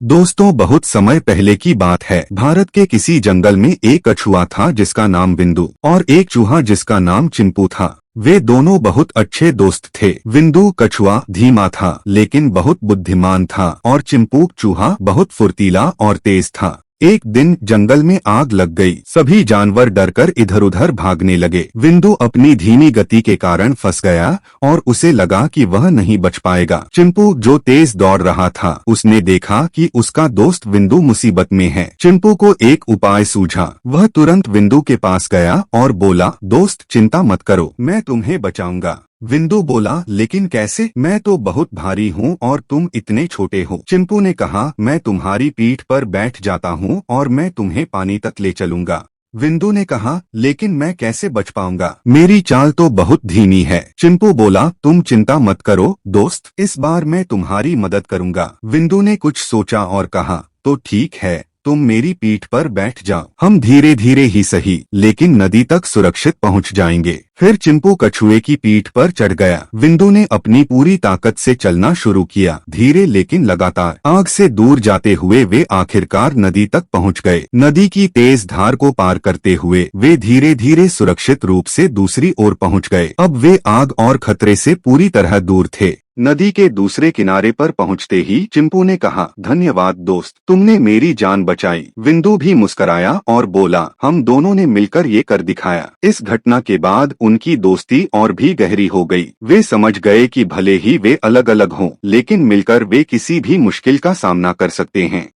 दोस्तों, बहुत समय पहले की बात है। भारत के किसी जंगल में एक कछुआ था जिसका नाम बिंदु और एक चूहा जिसका नाम चिंपू था। वे दोनों बहुत अच्छे दोस्त थे। बिंदु कछुआ धीमा था लेकिन बहुत बुद्धिमान था और चिंपू चूहा बहुत फुर्तीला और तेज था। एक दिन जंगल में आग लग गई। सभी जानवर डरकर इधर उधर भागने लगे। बिंदु अपनी धीमी गति के कारण फंस गया और उसे लगा कि वह नहीं बच पाएगा। चिंपू जो तेज दौड़ रहा था, उसने देखा कि उसका दोस्त बिंदु मुसीबत में है। चिंपू को एक उपाय सूझा। वह तुरंत बिंदु के पास गया और बोला, दोस्त चिंता मत करो, मैं तुम्हें बचाऊंगा। बिंदु बोला, लेकिन कैसे? मैं तो बहुत भारी हूँ और तुम इतने छोटे हो। चिंपू ने कहा, मैं तुम्हारी पीठ पर बैठ जाता हूँ और मैं तुम्हें पानी तक ले चलूंगा। बिंदु ने कहा, लेकिन मैं कैसे बच पाऊंगा? मेरी चाल तो बहुत धीमी है। चिंपू बोला, तुम चिंता मत करो दोस्त, इस बार मैं तुम्हारी मदद करूंगा। बिंदु ने कुछ सोचा और कहा, तो ठीक है, तुम मेरी पीठ पर बैठ जाओ। हम धीरे धीरे ही सही लेकिन नदी तक सुरक्षित पहुंच जाएंगे। फिर चिंपू कछुए की पीठ पर चढ़ गया। बिंदु ने अपनी पूरी ताकत से चलना शुरू किया। धीरे लेकिन लगातार आग से दूर जाते हुए वे आखिरकार नदी तक पहुंच गए। नदी की तेज धार को पार करते हुए वे धीरे धीरे सुरक्षित रूप से दूसरी ओर पहुंच गए। अब वे आग और खतरे से पूरी तरह दूर थे। नदी के दूसरे किनारे पर पहुंचते ही चिंपू ने कहा, धन्यवाद दोस्त, तुमने मेरी जान बचाई। बिंदु भी मुस्कराया और बोला, हम दोनों ने मिलकर ये कर दिखाया। इस घटना के बाद उनकी दोस्ती और भी गहरी हो गई। वे समझ गए कि भले ही वे अलग अलग हों, लेकिन मिलकर वे किसी भी मुश्किल का सामना कर सकते हैं।